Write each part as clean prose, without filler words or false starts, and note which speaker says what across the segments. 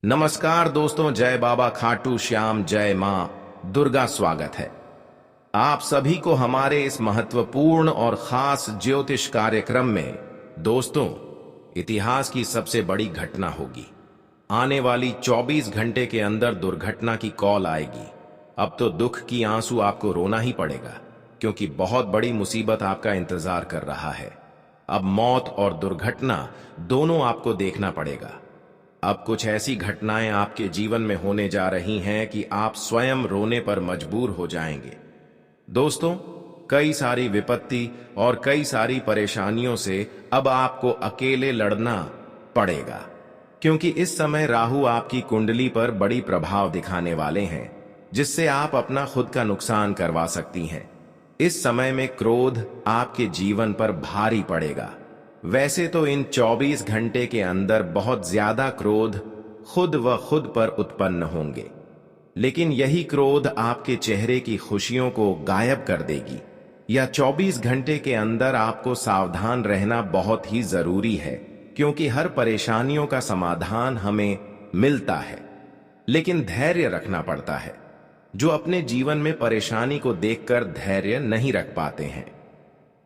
Speaker 1: नमस्कार दोस्तों, जय बाबा खाटू श्याम, जय मां दुर्गा। स्वागत है आप सभी को हमारे इस महत्वपूर्ण और खास ज्योतिष कार्यक्रम में। दोस्तों, इतिहास की सबसे बड़ी घटना होगी। आने वाली 24 घंटे के अंदर दुर्घटना की कॉल आएगी। अब तो दुख की आंसू आपको रोना ही पड़ेगा, क्योंकि बहुत बड़ी मुसीबत आपका इंतजार कर रहा है। अब मौत और दुर्घटना दोनों आपको देखना पड़ेगा। अब कुछ ऐसी घटनाएं आपके जीवन में होने जा रही हैं कि आप स्वयं रोने पर मजबूर हो जाएंगे। दोस्तों, कई सारी विपत्ति और कई सारी परेशानियों से अब आपको अकेले लड़ना पड़ेगा, क्योंकि इस समय राहु आपकी कुंडली पर बड़ी प्रभाव दिखाने वाले हैं, जिससे आप अपना खुद का नुकसान करवा सकती हैं। इस समय में क्रोध आपके जीवन पर भारी पड़ेगा। वैसे तो इन 24 घंटे के अंदर बहुत ज्यादा क्रोध खुद व खुद पर उत्पन्न होंगे, लेकिन यही क्रोध आपके चेहरे की खुशियों को गायब कर देगी। या 24 घंटे के अंदर आपको सावधान रहना बहुत ही जरूरी है, क्योंकि हर परेशानियों का समाधान हमें मिलता है, लेकिन धैर्य रखना पड़ता है। जो अपने जीवन में परेशानी को देखकर धैर्य नहीं रख पाते हैं,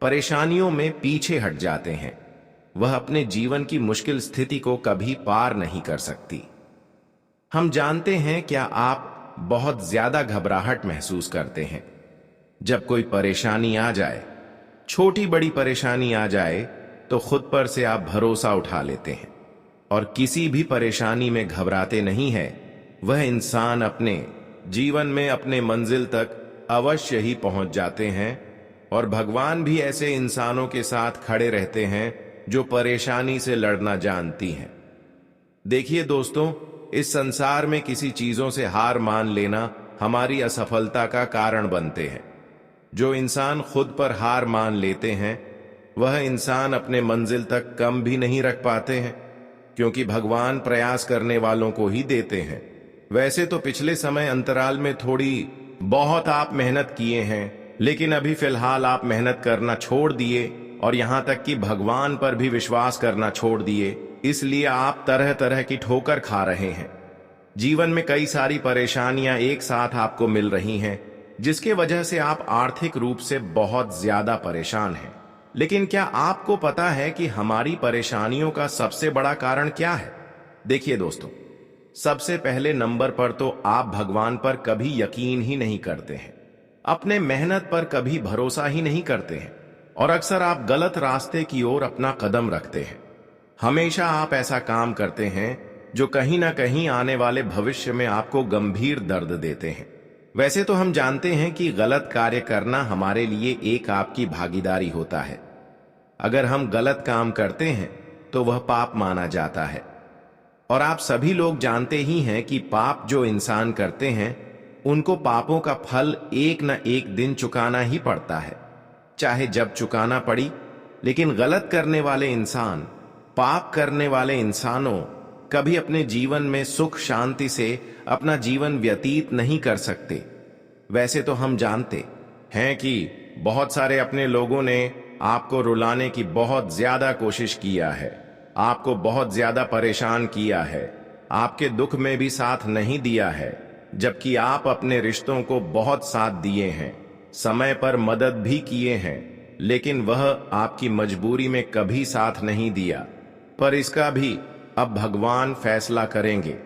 Speaker 1: परेशानियों में पीछे हट जाते हैं, वह अपने जीवन की मुश्किल स्थिति को कभी पार नहीं कर सकती। हम जानते हैं, क्या आप बहुत ज्यादा घबराहट महसूस करते हैं जब कोई परेशानी आ जाए? छोटी बड़ी परेशानी आ जाए तो खुद पर से आप भरोसा उठा लेते हैं और किसी भी परेशानी में घबराते नहीं है। वह इंसान अपने जीवन में अपने मंजिल तक अवश्य ही पहुंच जाते हैं, और भगवान भी ऐसे इंसानों के साथ खड़े रहते हैं जो परेशानी से लड़ना जानती हैं। देखिए दोस्तों, इस संसार में किसी चीजों से हार मान लेना हमारी असफलता का कारण बनते हैं। जो इंसान खुद पर हार मान लेते हैं, वह इंसान अपने मंजिल तक कम भी नहीं रख पाते हैं, क्योंकि भगवान प्रयास करने वालों को ही देते हैं। वैसे तो पिछले समय अंतराल में थोड़ी बहुत आप मेहनत किए हैं, लेकिन अभी फिलहाल आप मेहनत करना छोड़ दिए और यहां तक कि भगवान पर भी विश्वास करना छोड़ दिए। इसलिए आप तरह तरह की ठोकर खा रहे हैं। जीवन में कई सारी परेशानियां एक साथ आपको मिल रही हैं, जिसके वजह से आप आर्थिक रूप से बहुत ज्यादा परेशान हैं। लेकिन क्या आपको पता है कि हमारी परेशानियों का सबसे बड़ा कारण क्या है? देखिए दोस्तों, सबसे पहले नंबर पर तो आप भगवान पर कभी यकीन ही नहीं करते हैं, अपने मेहनत पर कभी भरोसा ही नहीं करते हैं, और अक्सर आप गलत रास्ते की ओर अपना कदम रखते हैं। हमेशा आप ऐसा काम करते हैं जो कहीं ना कहीं आने वाले भविष्य में आपको गंभीर दर्द देते हैं। वैसे तो हम जानते हैं कि गलत कार्य करना हमारे लिए एक आपकी भागीदारी होता है। अगर हम गलत काम करते हैं तो वह पाप माना जाता है, और आप सभी लोग जानते ही हैं कि पाप जो इंसान करते हैं, उनको पापों का फल एक न एक दिन चुकाना ही पड़ता है, चाहे जब चुकाना पड़ी। लेकिन गलत करने वाले इंसान, पाप करने वाले इंसानों कभी अपने जीवन में सुख शांति से अपना जीवन व्यतीत नहीं कर सकते। वैसे तो हम जानते हैं कि बहुत सारे अपने लोगों ने आपको रुलाने की बहुत ज्यादा कोशिश किया है, आपको बहुत ज्यादा परेशान किया है, आपके दुख में भी साथ नहीं दिया है, जबकि आप अपने रिश्तों को बहुत साथ दिए हैं, समय पर मदद भी किए हैं, लेकिन वह आपकी मजबूरी में कभी साथ नहीं दिया। पर इसका भी अब भगवान फैसला करेंगे।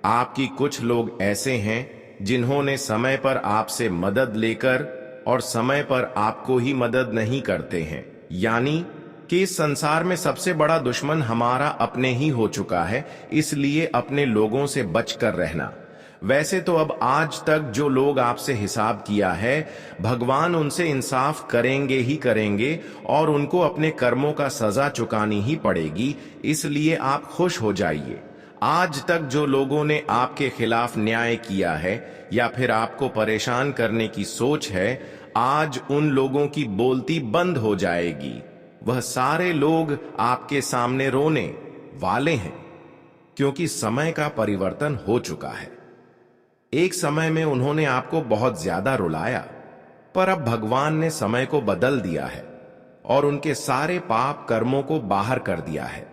Speaker 1: आपकी कुछ लोग ऐसे हैं जिन्होंने समय पर आपसे मदद लेकर और समय पर आपको ही मदद नहीं करते हैं। यानी कि इस संसार में सबसे बड़ा दुश्मन हमारा अपने ही हो चुका है, इसलिए अपने लोगों से बचकर रहना। वैसे तो अब आज तक जो लोग आपसे हिसाब किया है, भगवान उनसे इंसाफ करेंगे ही करेंगे, और उनको अपने कर्मों का सजा चुकानी ही पड़ेगी। इसलिए आप खुश हो जाइए। आज तक जो लोगों ने आपके खिलाफ न्याय किया है या फिर आपको परेशान करने की सोच है, आज उन लोगों की बोलती बंद हो जाएगी। वह सारे लोग आपके सामने रोने वाले हैं, क्योंकि समय का परिवर्तन हो चुका है। एक समय में उन्होंने आपको बहुत ज्यादा रुलाया, पर अब भगवान ने समय को बदल दिया है और उनके सारे पाप कर्मों को बाहर कर दिया है।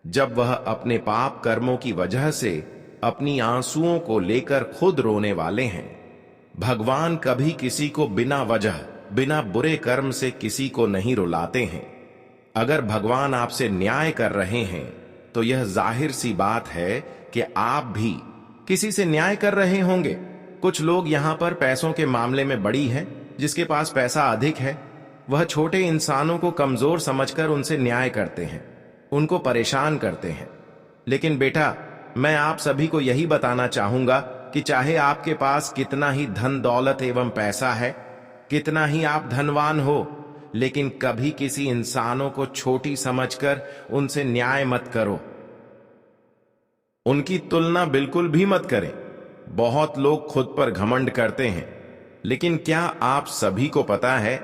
Speaker 1: जब वह अपने पाप कर्मों की वजह से अपनी आंसुओं को लेकर खुद रोने वाले हैं। भगवान कभी किसी को बिना वजह, बिना बुरे कर्म से किसी को नहीं रुलाते हैं। अगर भगवान आपसे न्याय कर रहे हैं तो यह जाहिर सी बात है कि आप भी किसी से न्याय कर रहे होंगे। कुछ लोग यहां पर पैसों के मामले में बड़ी हैं, जिसके पास पैसा अधिक है वह छोटे इंसानों को कमजोर समझकर उनसे न्याय करते हैं, उनको परेशान करते हैं। लेकिन बेटा, मैं आप सभी को यही बताना चाहूंगा कि चाहे आपके पास कितना ही धन दौलत एवं पैसा है, कितना ही आप धनवान हो, लेकिन कभी किसी इंसानों को छोटी समझकर उनसे न्याय मत करो। उनकी तुलना बिल्कुल भी मत करें। बहुत लोग खुद पर घमंड करते हैं, लेकिन क्या आप सभी को पता है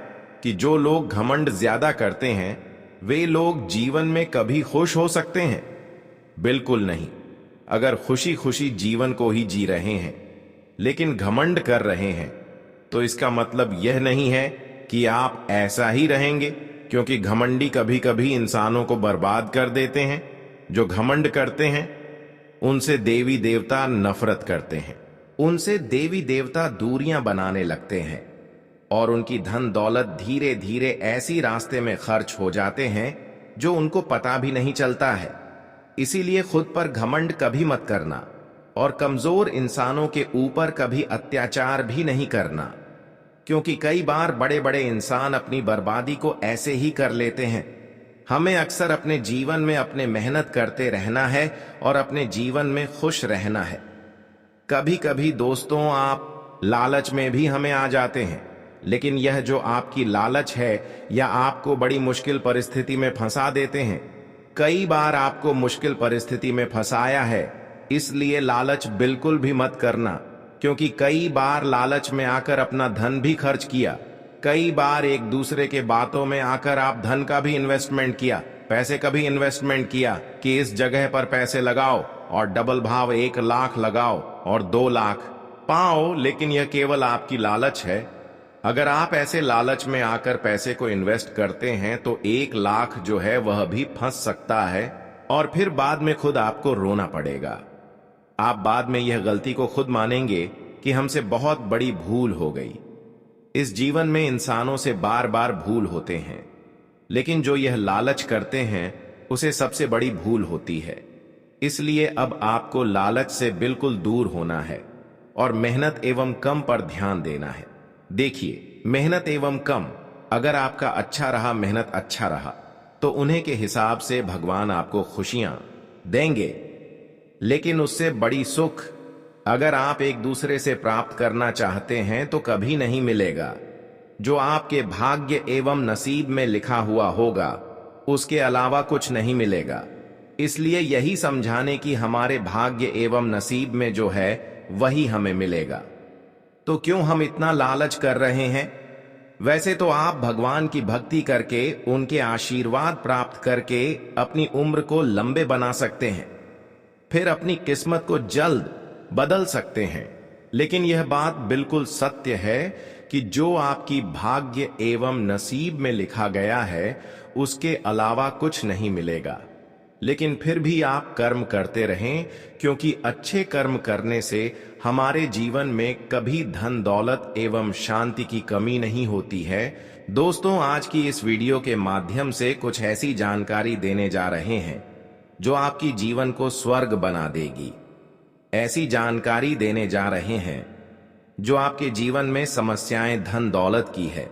Speaker 1: कि जो लोग घमंड ज्यादा करते हैं वे लोग जीवन में कभी खुश हो सकते हैं? बिल्कुल नहीं। अगर खुशी खुशी जीवन को ही जी रहे हैं लेकिन घमंड कर रहे हैं तो इसका मतलब यह नहीं है कि आप ऐसा ही रहेंगे, क्योंकि घमंडी कभी कभी इंसानों को बर्बाद कर देते हैं। जो घमंड करते हैं उनसे देवी देवता नफरत करते हैं, उनसे देवी देवता दूरियां बनाने लगते हैं और उनकी धन दौलत धीरे धीरे ऐसी रास्ते में खर्च हो जाते हैं जो उनको पता भी नहीं चलता है। इसीलिए खुद पर घमंड कभी मत करना और कमजोर इंसानों के ऊपर कभी अत्याचार भी नहीं करना, क्योंकि कई बार बड़े बड़े इंसान अपनी बर्बादी को ऐसे ही कर लेते हैं। हमें अक्सर अपने जीवन में अपने मेहनत करते रहना है और अपने जीवन में खुश रहना है। कभी कभी दोस्तों आप लालच में भी हमें आ जाते हैं, लेकिन यह जो आपकी लालच है या आपको बड़ी मुश्किल परिस्थिति में फंसा देते हैं। कई बार आपको मुश्किल परिस्थिति में फंसाया है, इसलिए लालच बिल्कुल भी मत करना, क्योंकि कई बार लालच में आकर अपना धन भी खर्च किया। कई बार एक दूसरे के बातों में आकर आप धन का भी इन्वेस्टमेंट किया, पैसे का भी इन्वेस्टमेंट किया कि इस जगह पर पैसे लगाओ और डबल भाव 1 लाख लगाओ और 2 लाख पाओ, लेकिन यह केवल आपकी लालच है। अगर आप ऐसे लालच में आकर पैसे को इन्वेस्ट करते हैं तो 1 लाख जो है वह भी फंस सकता है और फिर बाद में खुद आपको रोना पड़ेगा। आप बाद में यह गलती को खुद मानेंगे कि हमसे बहुत बड़ी भूल हो गई। इस जीवन में इंसानों से बार बार भूल होते हैं, लेकिन जो यह लालच करते हैं उसे सबसे बड़ी भूल होती है। इसलिए अब आपको लालच से बिल्कुल दूर होना है और मेहनत एवं कम पर ध्यान देना है। देखिए, मेहनत एवं कम, अगर आपका अच्छा रहा, मेहनत अच्छा रहा, तो उन्हीं के हिसाब से भगवान आपको खुशियां देंगे। लेकिन उससे बड़ी सुख अगर आप एक दूसरे से प्राप्त करना चाहते हैं तो कभी नहीं मिलेगा। जो आपके भाग्य एवं नसीब में लिखा हुआ होगा उसके अलावा कुछ नहीं मिलेगा। इसलिए यही समझाने कि हमारे भाग्य एवं नसीब में जो है वही हमें मिलेगा। तो क्यों हम इतना लालच कर रहे हैं? वैसे तो आप भगवान की भक्ति करके, उनके आशीर्वाद प्राप्त करके अपनी उम्र को लंबे बना सकते हैं, फिर अपनी किस्मत को जल्द बदल सकते हैं। लेकिन यह बात बिल्कुल सत्य है कि जो आपकी भाग्य एवं नसीब में लिखा गया है उसके अलावा कुछ नहीं मिलेगा। लेकिन फिर भी आप कर्म करते रहें, क्योंकि अच्छे कर्म करने से हमारे जीवन में कभी धन दौलत एवं शांति की कमी नहीं होती है। दोस्तों, आज की इस वीडियो के माध्यम से कुछ ऐसी जानकारी देने जा रहे हैं जो आपकी जीवन को स्वर्ग बना देगी। ऐसी जानकारी देने जा रहे हैं जो आपके जीवन में समस्याएं धन दौलत की है,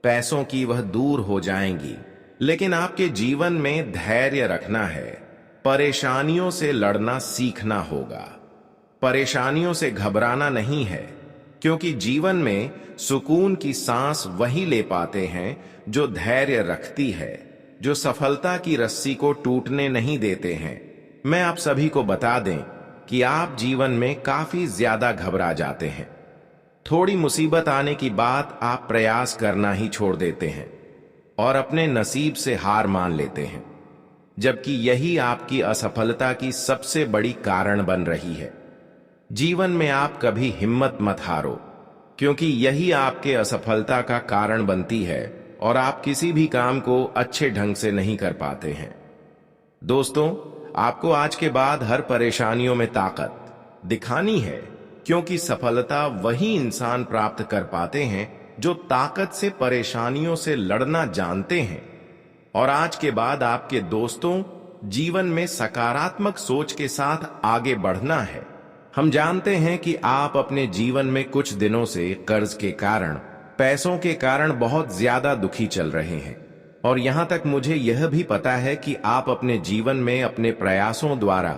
Speaker 1: पैसों की, वह दूर हो जाएंगी। लेकिन आपके जीवन में धैर्य रखना है, परेशानियों से लड़ना सीखना होगा। परेशानियों से घबराना नहीं है, क्योंकि जीवन में सुकून की सांस वही ले पाते हैं जो धैर्य रखती है, जो सफलता की रस्सी को टूटने नहीं देते हैं। मैं आप सभी को बता दें कि आप जीवन में काफी ज्यादा घबरा जाते हैं। थोड़ी मुसीबत आने की बात आप प्रयास करना ही छोड़ देते हैं और अपने नसीब से हार मान लेते हैं, जबकि यही आपकी असफलता की सबसे बड़ी कारण बन रही है। जीवन में आप कभी हिम्मत मत हारो, क्योंकि यही आपके असफलता का कारण बनती है और आप किसी भी काम को अच्छे ढंग से नहीं कर पाते हैं। दोस्तों, आपको आज के बाद हर परेशानियों में ताकत दिखानी है, क्योंकि सफलता वही इंसान प्राप्त कर पाते हैं जो ताकत से परेशानियों से लड़ना जानते हैं। और आज के बाद आपके दोस्तों, जीवन में सकारात्मक सोच के साथ आगे बढ़ना है। हम जानते हैं कि आप अपने जीवन में कुछ दिनों से कर्ज के कारण, पैसों के कारण बहुत ज्यादा दुखी चल रहे हैं। और यहां तक मुझे यह भी पता है कि आप अपने जीवन में अपने प्रयासों द्वारा,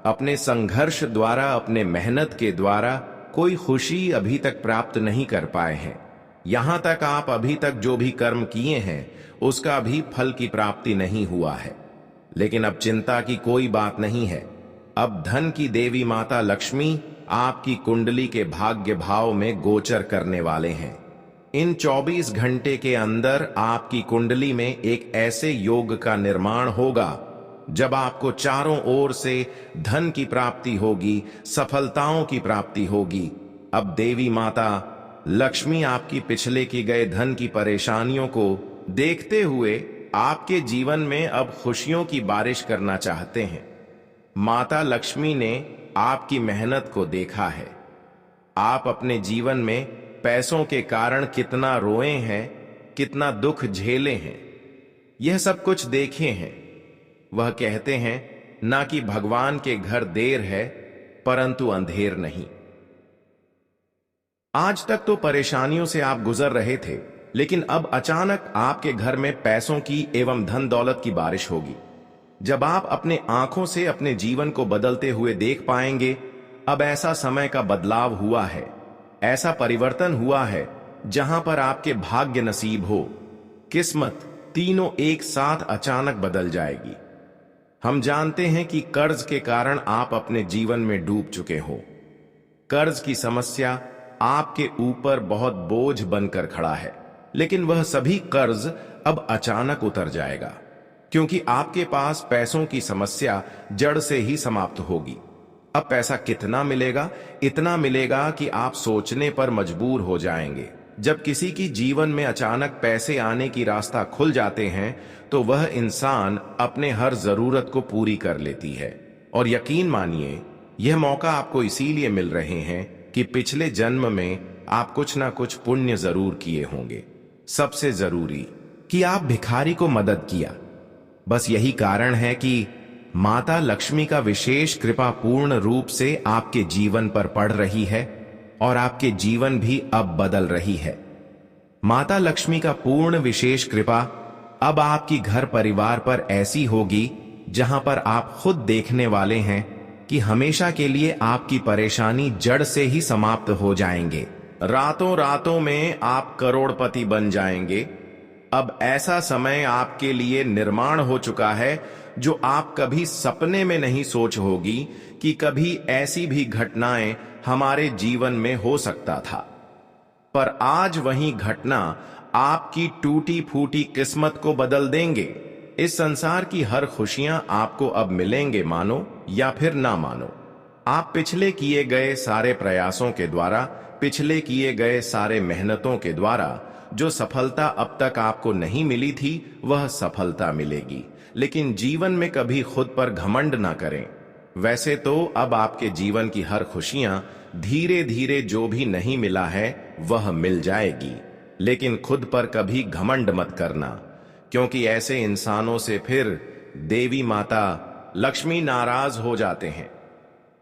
Speaker 1: अपने संघर्ष द्वारा, अपने मेहनत के द्वारा कोई खुशी अभी तक प्राप्त नहीं कर पाए हैं। यहां तक आप अभी तक जो भी कर्म किए हैं उसका भी फल की प्राप्ति नहीं हुआ है। लेकिन अब चिंता की कोई बात नहीं है। अब धन की देवी माता लक्ष्मी आपकी कुंडली के भाग्य भाव में गोचर करने वाले हैं। इन 24 घंटे के अंदर आपकी कुंडली में एक ऐसे योग का निर्माण होगा जब आपको चारों ओर से धन की प्राप्ति होगी, सफलताओं की प्राप्ति होगी। अब देवी माता लक्ष्मी आपकी पिछले की गए धन की परेशानियों को देखते हुए आपके जीवन में अब खुशियों की बारिश करना चाहते हैं। माता लक्ष्मी ने आपकी मेहनत को देखा है। आप अपने जीवन में पैसों के कारण कितना रोए हैं, कितना दुख झेले हैं, यह सब कुछ देखे हैं। वह कहते हैं ना कि भगवान के घर देर है परंतु अंधेर नहीं। आज तक तो परेशानियों से आप गुजर रहे थे, लेकिन अब अचानक आपके घर में पैसों की एवं धन दौलत की बारिश होगी। जब आप अपने आंखों से अपने जीवन को बदलते हुए देख पाएंगे, अब ऐसा समय का बदलाव हुआ है, ऐसा परिवर्तन हुआ है जहां पर आपके भाग्य नसीब हो, किस्मत तीनों एक साथ अचानक बदल जाएगी। हम जानते हैं कि कर्ज के कारण आप अपने जीवन में डूब चुके हो। कर्ज की समस्या आपके ऊपर बहुत बोझ बनकर खड़ा है, लेकिन वह सभी कर्ज अब अचानक उतर जाएगा, क्योंकि आपके पास पैसों की समस्या जड़ से ही समाप्त होगी। अब पैसा कितना मिलेगा? इतना मिलेगा कि आप सोचने पर मजबूर हो जाएंगे। जब किसी की जीवन में अचानक पैसे आने की रास्ता खुल जाते हैं तो वह इंसान अपने हर जरूरत को पूरी कर लेती है। और यकीन मानिए, यह मौका आपको इसीलिए मिल रहे हैं कि पिछले जन्म में आप कुछ ना कुछ पुण्य जरूर किए होंगे। सबसे जरूरी कि आप भिखारी को मदद किया। बस यही कारण है कि माता लक्ष्मी का विशेष कृपा पूर्ण रूप से आपके जीवन पर पड़ रही है और आपके जीवन भी अब बदल रही है। माता लक्ष्मी का पूर्ण विशेष कृपा अब आपकी घर परिवार पर ऐसी होगी जहां पर आप खुद देखने वाले हैं कि हमेशा के लिए आपकी परेशानी जड़ से ही समाप्त हो जाएंगे। रातों रातों में आप करोड़पति बन जाएंगे। अब ऐसा समय आपके लिए निर्माण हो चुका है जो आप कभी सपने में नहीं सोच होगी कि कभी ऐसी भी घटनाएं हमारे जीवन में हो सकता था। पर आज वही घटना आपकी टूटी फूटी किस्मत को बदल देंगे। इस संसार की हर खुशियां आपको अब मिलेंगे, मानो या फिर ना मानो। आप पिछले किए गए सारे प्रयासों के द्वारा, पिछले किए गए सारे मेहनतों के द्वारा जो सफलता अब तक आपको नहीं मिली थी, वह सफलता मिलेगी। लेकिन जीवन में कभी खुद पर घमंड ना करें। वैसे तो अब आपके जीवन की हर खुशियां धीरे धीरे जो भी नहीं मिला है वह मिल जाएगी, लेकिन खुद पर कभी घमंड मत करना, क्योंकि ऐसे इंसानों से फिर देवी माता लक्ष्मी नाराज हो जाते हैं।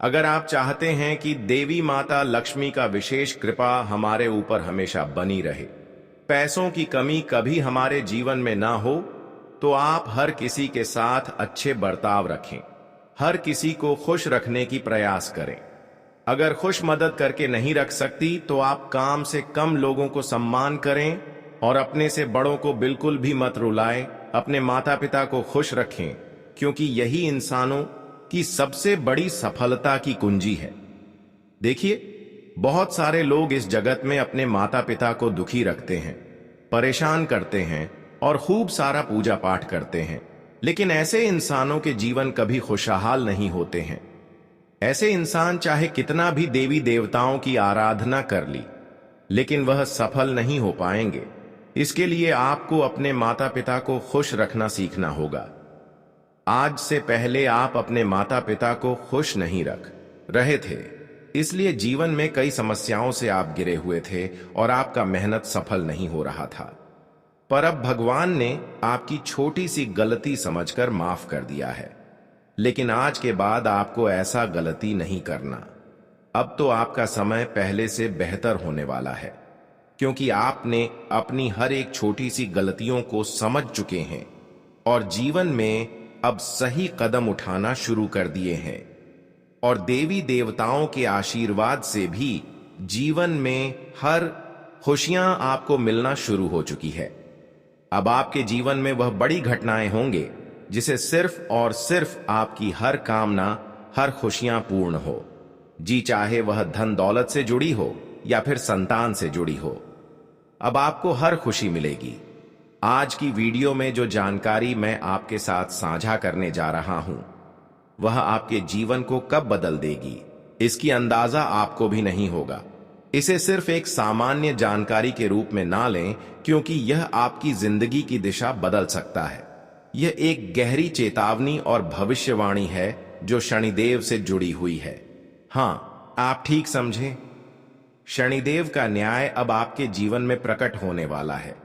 Speaker 1: अगर आप चाहते हैं कि देवी माता लक्ष्मी का विशेष कृपा हमारे ऊपर हमेशा बनी रहे, पैसों की कमी कभी हमारे जीवन में ना हो, तो आप हर किसी के साथ अच्छे बर्ताव रखें, हर किसी को खुश रखने की प्रयास करें। अगर खुश मदद करके नहीं रख सकती तो आप काम से कम लोगों को सम्मान करें और अपने से बड़ों को बिल्कुल भी मत रुलाएं। अपने माता पिता को खुश रखें, क्योंकि यही इंसानों की सबसे बड़ी सफलता की कुंजी है। देखिए, बहुत सारे लोग इस जगत में अपने माता पिता को दुखी रखते हैं, परेशान करते हैं और खूब सारा पूजा पाठ करते हैं, लेकिन ऐसे इंसानों के जीवन कभी खुशहाल नहीं होते हैं। ऐसे इंसान चाहे कितना भी देवी देवताओं की आराधना कर ली, लेकिन वह सफल नहीं हो पाएंगे। इसके लिए आपको अपने माता पिता को खुश रखना सीखना होगा। आज से पहले आप अपने माता पिता को खुश नहीं रख रहे थे, इसलिए जीवन में कई समस्याओं से आप गिरे हुए थे और आपका मेहनत सफल नहीं हो रहा था। पर अब भगवान ने आपकी छोटी सी गलती समझकर माफ कर दिया है। लेकिन आज के बाद आपको ऐसा गलती नहीं करना। अब तो आपका समय पहले से बेहतर होने वाला है, क्योंकि आपने अपनी हर एक छोटी सी गलतियों को समझ चुके हैं और जीवन में अब सही कदम उठाना शुरू कर दिए हैं। और देवी देवताओं के आशीर्वाद से भी जीवन में हर खुशियां आपको मिलना शुरू हो चुकी है। अब आपके जीवन में वह बड़ी घटनाएं होंगे जिसे सिर्फ और सिर्फ आपकी हर कामना, हर खुशियां पूर्ण हो, जी चाहे वह धन दौलत से जुड़ी हो या फिर संतान से जुड़ी हो। अब आपको हर खुशी मिलेगी। आज की वीडियो में जो जानकारी मैं आपके साथ साझा करने जा रहा हूं, वह आपके जीवन को कब बदल देगी, इसकी अंदाजा आपको भी नहीं होगा। इसे सिर्फ एक सामान्य जानकारी के रूप में ना लें, क्योंकि यह आपकी जिंदगी की दिशा बदल सकता है। यह एक गहरी चेतावनी और भविष्यवाणी है जो शनिदेव से जुड़ी हुई है। हाँ, आप ठीक समझे। शनिदेव का न्याय अब आपके जीवन में प्रकट होने वाला है।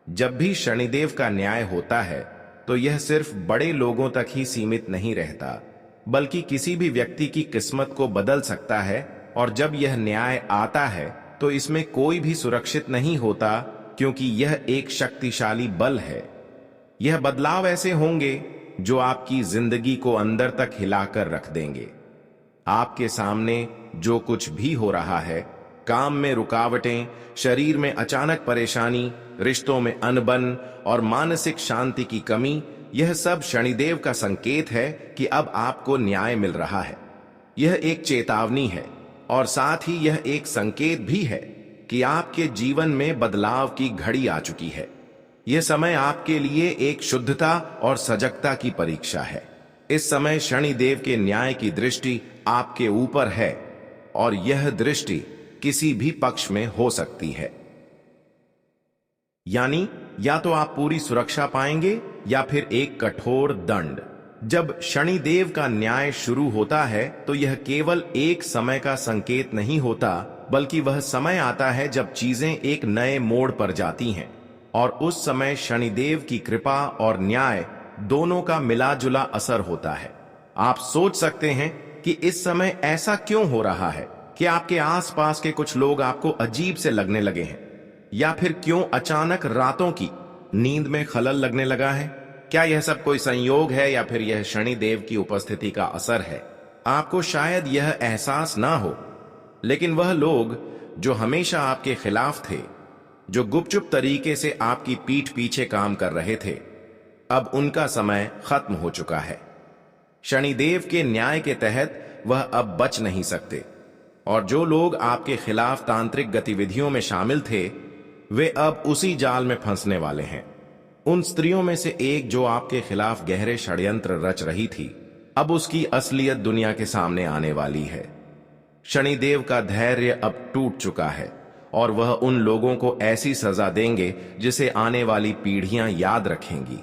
Speaker 1: जब भी शनिदेव का न्याय होता है तो यह सिर्फ बड़े लोगों तक ही सीमित नहीं रहता, बल्कि किसी भी व्यक्ति की किस्मत को बदल सकता है। और जब यह न्याय आता है तो इसमें कोई भी सुरक्षित नहीं होता, क्योंकि यह एक शक्तिशाली बल है। यह बदलाव ऐसे होंगे जो आपकी जिंदगी को अंदर तक हिलाकर रख देंगे। आपके सामने जो कुछ भी हो रहा है, काम में रुकावटें, शरीर में अचानक परेशानी, रिश्तों में अनबन और मानसिक शांति की कमी, यह सब शनिदेव का संकेत है कि अब आपको न्याय मिल रहा है। यह एक चेतावनी है और साथ ही यह एक संकेत भी है कि आपके जीवन में बदलाव की घड़ी आ चुकी है। यह समय आपके लिए एक शुद्धता और सजगता की परीक्षा है। इस समय शनिदेव के न्याय की दृष्टि आपके ऊपर है और यह दृष्टि किसी भी पक्ष में हो सकती है। यानी या तो आप पूरी सुरक्षा पाएंगे या फिर एक कठोर दंड। जब शनिदेव का न्याय शुरू होता है तो यह केवल एक समय का संकेत नहीं होता, बल्कि वह समय आता है जब चीजें एक नए मोड़ पर जाती हैं। और उस समय शनिदेव की कृपा और न्याय दोनों का मिला जुला असर होता है। आप सोच सकते हैं कि इस समय ऐसा क्यों हो रहा है, कि आपके आसपास के कुछ लोग आपको अजीब से लगने लगे हैं, या फिर क्यों अचानक रातों की नींद में खलल लगने लगा है। क्या यह सब कोई संयोग है या फिर यह शनिदेव की उपस्थिति का असर है? आपको शायद यह एहसास ना हो, लेकिन वह लोग जो हमेशा आपके खिलाफ थे, जो गुपचुप तरीके से आपकी पीठ पीछे काम कर रहे थे, अब उनका समय खत्म हो चुका है। शनिदेव के न्याय के तहत वह अब बच नहीं सकते, और जो लोग आपके खिलाफ तांत्रिक गतिविधियों में शामिल थे, वे अब उसी जाल में फंसने वाले हैं। उन स्त्रियों में से एक जो आपके खिलाफ गहरे षड्यंत्र रच रही थी, अब उसकी असलियत दुनिया के सामने आने वाली है। शनिदेव का धैर्य अब टूट चुका है और वह उन लोगों को ऐसी सजा देंगे जिसे आने वाली पीढ़ियां याद रखेंगी।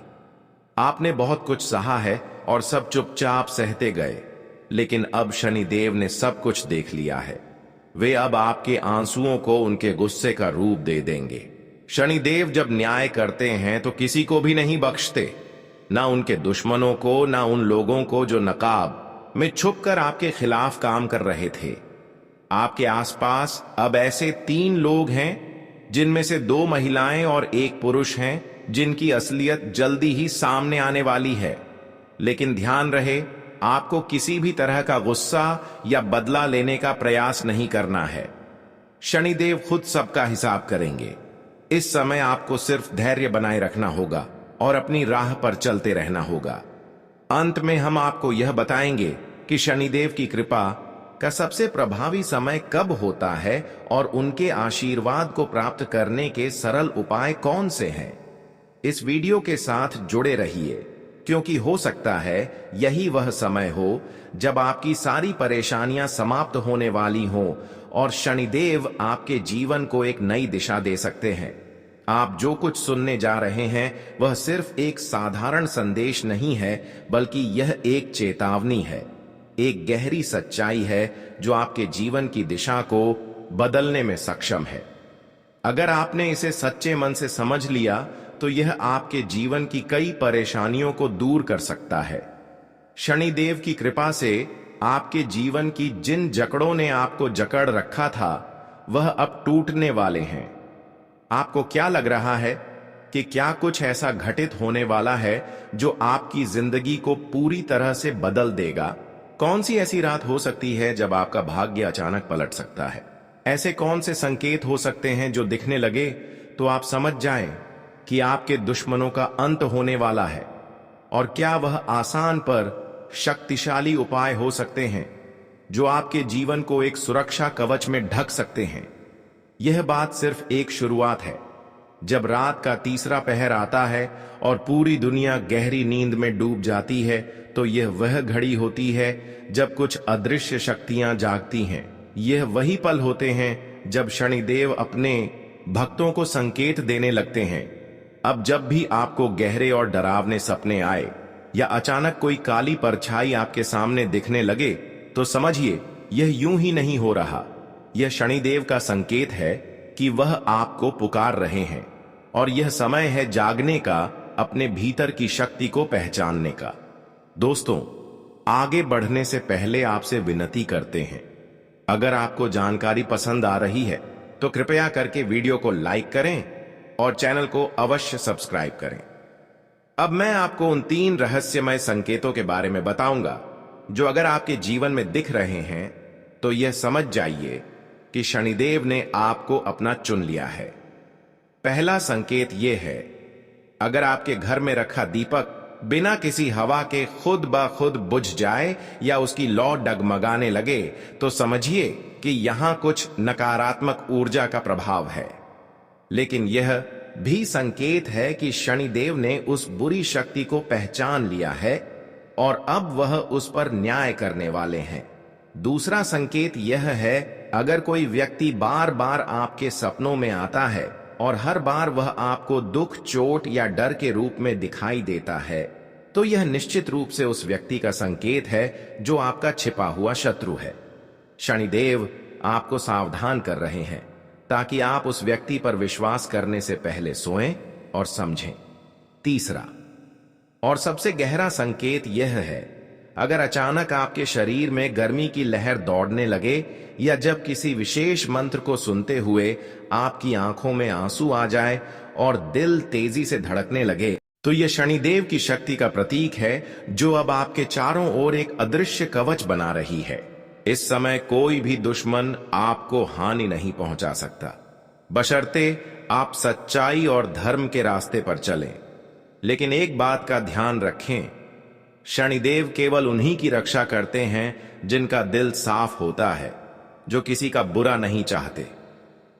Speaker 1: आपने बहुत कुछ सहा है और सब चुपचाप सहते गए, लेकिन अब शनिदेव ने सब कुछ देख लिया है। वे अब आपके आंसुओं को उनके गुस्से का रूप दे देंगे। शनिदेव जब न्याय करते हैं तो किसी को भी नहीं बख्शते, ना उनके दुश्मनों को, ना उन लोगों को जो नकाब में छुपकर आपके खिलाफ काम कर रहे थे। आपके आसपास अब ऐसे 3 लोग हैं, जिनमें से 2 महिलाएं और 1 पुरुष हैं, जिनकी असलियत जल्दी ही सामने आने वाली है। लेकिन ध्यान रहे, आपको किसी भी तरह का गुस्सा या बदला लेने का प्रयास नहीं करना है। शनिदेव खुद सबका हिसाब करेंगे। इस समय आपको सिर्फ धैर्य बनाए रखना होगा और अपनी राह पर चलते रहना होगा। अंत में हम आपको यह बताएंगे कि शनिदेव की कृपा का सबसे प्रभावी समय कब होता है और उनके आशीर्वाद को प्राप्त करने के सरल उपाय कौन से हैं। इस वीडियो के साथ जुड़े रहिए, क्योंकि हो सकता है यही वह समय हो जब आपकी सारी परेशानियां समाप्त होने वाली हों और शनिदेव आपके जीवन को एक नई दिशा दे सकते हैं। आप जो कुछ सुनने जा रहे हैं वह सिर्फ एक साधारण संदेश नहीं है, बल्कि यह एक चेतावनी है, एक गहरी सच्चाई है जो आपके जीवन की दिशा को बदलने में सक्षम है। अगर आपने इसे सच्चे मन से समझ लिया तो यह आपके जीवन की कई परेशानियों को दूर कर सकता है। शनिदेव की कृपा से आपके जीवन की जिन जकड़ों ने आपको जकड़ रखा था वह अब टूटने वाले हैं। आपको क्या लग रहा है कि क्या कुछ ऐसा घटित होने वाला है जो आपकी जिंदगी को पूरी तरह से बदल देगा? कौन सी ऐसी रात हो सकती है जब आपका भाग्य अचानक पलट सकता है? ऐसे कौन से संकेत हो सकते हैं जो दिखने लगे तो आप समझ जाएं कि आपके दुश्मनों का अंत होने वाला है? और क्या वह आसान पर शक्तिशाली उपाय हो सकते हैं जो आपके जीवन को एक सुरक्षा कवच में ढक सकते हैं? यह बात सिर्फ एक शुरुआत है। जब रात का तीसरा पहर आता है और पूरी दुनिया गहरी नींद में डूब जाती है तो यह वह घड़ी होती है जब कुछ अदृश्य शक्तियां जागती हैं। यह वही पल होते हैं जब शनिदेव अपने भक्तों को संकेत देने लगते हैं। अब जब भी आपको गहरे और डरावने सपने आए या अचानक कोई काली परछाई आपके सामने दिखने लगे तो समझिए यह यूं ही नहीं हो रहा। यह शनिदेव का संकेत है कि वह आपको पुकार रहे हैं और यह समय है जागने का, अपने भीतर की शक्ति को पहचानने का। दोस्तों, आगे बढ़ने से पहले आपसे विनती करते हैं, अगर आपको जानकारी पसंद आ रही है तो कृपया करके वीडियो को लाइक करें और चैनल को अवश्य सब्सक्राइब करें। अब मैं आपको उन 3 रहस्यमय संकेतों के बारे में बताऊंगा जो अगर आपके जीवन में दिख रहे हैं तो यह समझ जाइए कि शनिदेव ने आपको अपना चुन लिया है। पहला संकेत यह है, अगर आपके घर में रखा दीपक बिना किसी हवा के खुद ब खुद बुझ जाए या उसकी लौ डगमगाने लगे तो समझिए कि यहां कुछ नकारात्मक ऊर्जा का प्रभाव है। लेकिन यह भी संकेत है कि शनिदेव ने उस बुरी शक्ति को पहचान लिया है और अब वह उस पर न्याय करने वाले हैं। दूसरा संकेत यह है, अगर कोई व्यक्ति बार बार आपके सपनों में आता है और हर बार वह आपको दुख, चोट या डर के रूप में दिखाई देता है तो यह निश्चित रूप से उस व्यक्ति का संकेत है जो आपका छिपा हुआ शत्रु है। शनिदेव आपको सावधान कर रहे हैं ताकि आप उस व्यक्ति पर विश्वास करने से पहले सोएं और समझें। तीसरा और सबसे गहरा संकेत यह है, अगर अचानक आपके शरीर में गर्मी की लहर दौड़ने लगे या जब किसी विशेष मंत्र को सुनते हुए आपकी आंखों में आंसू आ जाए और दिल तेजी से धड़कने लगे तो यह शनिदेव की शक्ति का प्रतीक है जो अब आपके चारों ओर एक अदृश्य कवच बना रही है। इस समय कोई भी दुश्मन आपको हानि नहीं पहुंचा सकता, बशर्ते आप सच्चाई और धर्म के रास्ते पर चलें। लेकिन एक बात का ध्यान रखें, शनिदेव केवल उन्हीं की रक्षा करते हैं जिनका दिल साफ होता है, जो किसी का बुरा नहीं चाहते।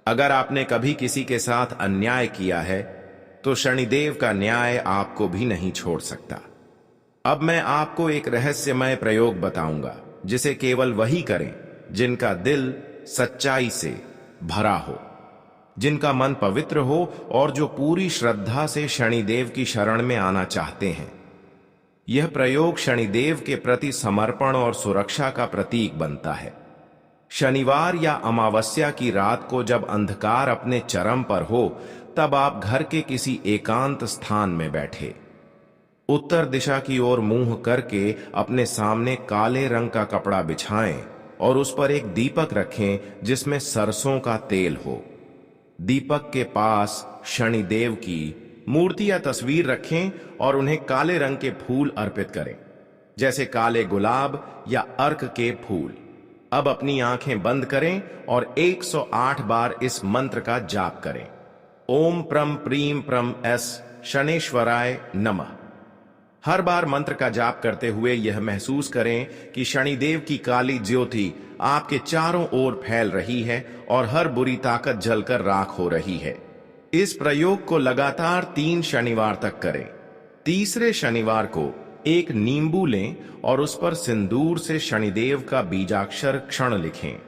Speaker 1: अगर आपने कभी किसी के साथ अन्याय किया है तो शनिदेव का न्याय आपको भी नहीं छोड़ सकता। अब मैं आपको एक रहस्यमय प्रयोग बताऊंगा जिसे केवल वही करें जिनका दिल सच्चाई से भरा हो, जिनका मन पवित्र हो और जो पूरी श्रद्धा से शनिदेव की शरण में आना चाहते हैं। यह प्रयोग शनिदेव के प्रति समर्पण और सुरक्षा का प्रतीक बनता है। शनिवार या अमावस्या की रात को जब अंधकार अपने चरम पर हो तब आप घर के किसी एकांत स्थान में बैठे, उत्तर दिशा की ओर मुंह करके अपने सामने काले रंग का कपड़ा बिछाएं और उस पर एक दीपक रखें जिसमें सरसों का तेल हो। दीपक के पास शनिदेव की मूर्ति या तस्वीर रखें और उन्हें काले रंग के फूल अर्पित करें, जैसे काले गुलाब या अर्क के फूल। अब अपनी आंखें बंद करें और 108 बार इस मंत्र का जाप करें। ओम प्रम प्रीम प्रम एस शनेश्वराय नमः। हर बार मंत्र का जाप करते हुए यह महसूस करें कि शनिदेव की काली ज्योति आपके चारों ओर फैल रही है और हर बुरी ताकत जलकर राख हो रही है। इस प्रयोग को लगातार 3 शनिवार तक करें। तीसरे शनिवार को एक नींबू लें और उस पर सिंदूर से शनिदेव का बीजाक्षर क्षण लिखें।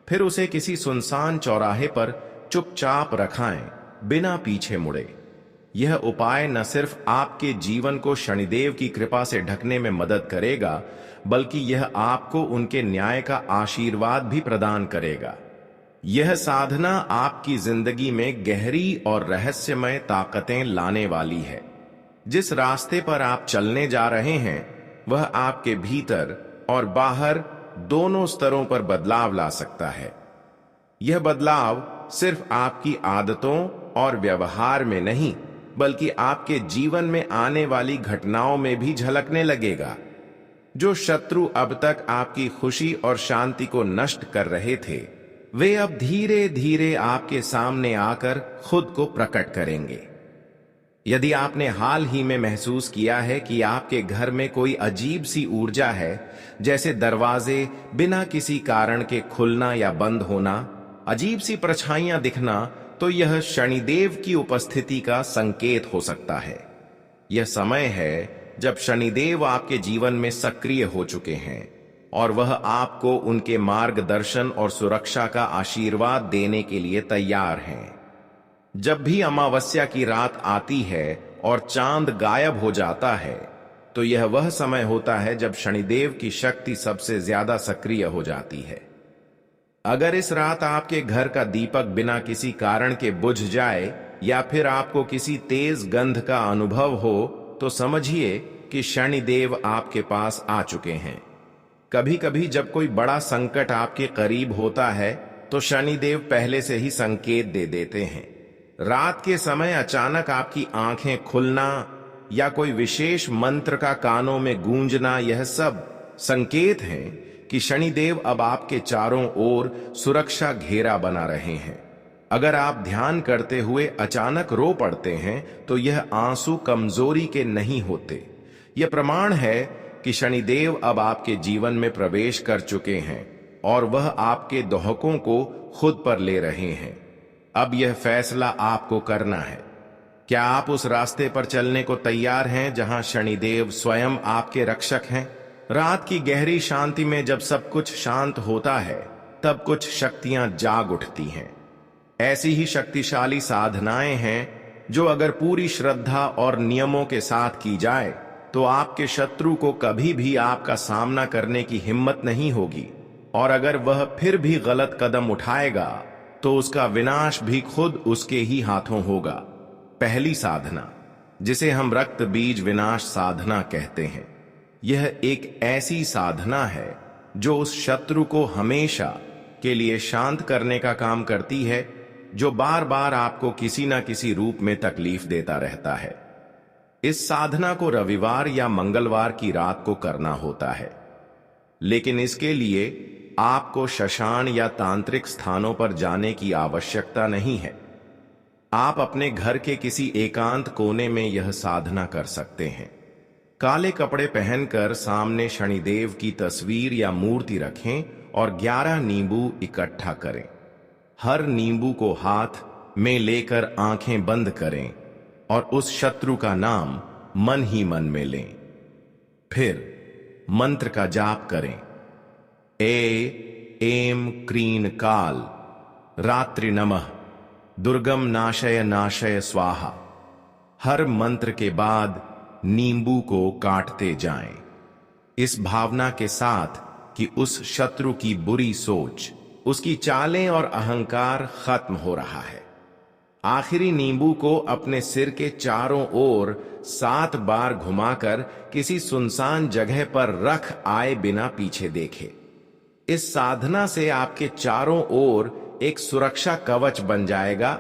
Speaker 1: फिर उसे किसी सुनसान चौराहे पर चुपचाप रखाएं, बिना पीछे मुड़े। यह उपाय न सिर्फ आपके जीवन को शनिदेव की कृपा से ढकने में मदद करेगा, बल्कि यह आपको उनके न्याय का आशीर्वाद भी प्रदान करेगा। यह साधना आपकी जिंदगी में गहरी और रहस्यमय ताकतें लाने वाली है। जिस रास्ते पर आप चलने जा रहे हैं वह आपके भीतर और बाहर दोनों स्तरों पर बदलाव ला सकता है। यह बदलाव सिर्फ आपकी आदतों और व्यवहार में नहीं, बल्कि आपके जीवन में आने वाली घटनाओं में भी झलकने लगेगा। जो शत्रु अब तक आपकी खुशी और शांति को नष्ट कर रहे थे, वे अब धीरे धीरे आपके सामने आकर खुद को प्रकट करेंगे। यदि आपने हाल ही में महसूस किया है कि आपके घर में कोई अजीब सी ऊर्जा है, जैसे दरवाजे बिना किसी कारण के खुलना या बंद होना, अजीब सी परछाइयां दिखना, तो यह शनिदेव की उपस्थिति का संकेत हो सकता है। यह समय है जब शनिदेव आपके जीवन में सक्रिय हो चुके हैं और वह आपको उनके मार्गदर्शन और सुरक्षा का आशीर्वाद देने के लिए तैयार हैं। जब भी अमावस्या की रात आती है और चांद गायब हो जाता है, तो यह वह समय होता है जब शनिदेव की शक्ति सबसे ज्यादा सक्रिय हो जाती है। अगर इस रात आपके घर का दीपक बिना किसी कारण के बुझ जाए या फिर आपको किसी तेज गंध का अनुभव हो, तो समझिए कि शनिदेव आपके पास आ चुके हैं। कभी कभी जब कोई बड़ा संकट आपके करीब होता है तो शनिदेव पहले से ही संकेत दे देते हैं। रात के समय अचानक आपकी आंखें खुलना या कोई विशेष मंत्र का कानों में गूंजना, यह सब संकेत हैं कि शनिदेव अब आपके चारों ओर सुरक्षा घेरा बना रहे हैं। अगर आप ध्यान करते हुए अचानक रो पड़ते हैं तो यह आंसू कमजोरी के नहीं होते। यह प्रमाण है कि शनिदेव अब आपके जीवन में प्रवेश कर चुके हैं और वह आपके दोहकों को खुद पर ले रहे हैं। अब यह फैसला आपको करना है। क्या आप उस रास्ते पर चलने को तैयार हैं जहां शनिदेव स्वयं आपके रक्षक हैं? रात की गहरी शांति में जब सब कुछ शांत होता है, तब कुछ शक्तियां जाग उठती हैं। ऐसी ही शक्तिशाली साधनाएं हैं जो अगर पूरी श्रद्धा और नियमों के साथ की जाए तो आपके शत्रु को कभी भी आपका सामना करने की हिम्मत नहीं होगी, और अगर वह फिर भी गलत कदम उठाएगा तो उसका विनाश भी खुद उसके ही हाथों होगा। पहली साधना, जिसे हम रक्त बीज विनाश साधना कहते हैं, यह एक ऐसी साधना है जो उस शत्रु को हमेशा के लिए शांत करने का काम करती है जो बार बार आपको किसी न किसी रूप में तकलीफ देता रहता है। इस साधना को रविवार या मंगलवार की रात को करना होता है, लेकिन इसके लिए आपको शशान या तांत्रिक स्थानों पर जाने की आवश्यकता नहीं है। आप अपने घर के किसी एकांत कोने में यह साधना कर सकते हैं। काले कपड़े पहनकर सामने शनिदेव की तस्वीर या मूर्ति रखें और 11 नींबू इकट्ठा करें। हर नींबू को हाथ में लेकर आंखें बंद करें और उस शत्रु का नाम मन ही मन में लें। फिर मंत्र का जाप करें। एम क्रीन काल रात्रि नमः दुर्गम नाशय नाशय स्वाहा। हर मंत्र के बाद नींबू को काटते जाएं, इस भावना के साथ कि उस शत्रु की बुरी सोच, उसकी चालें और अहंकार खत्म हो रहा है। आखिरी नींबू को अपने सिर के चारों ओर 7 बार घुमाकर किसी सुनसान जगह पर रख आए बिना पीछे देखे। इस साधना से आपके चारों ओर एक सुरक्षा कवच बन जाएगा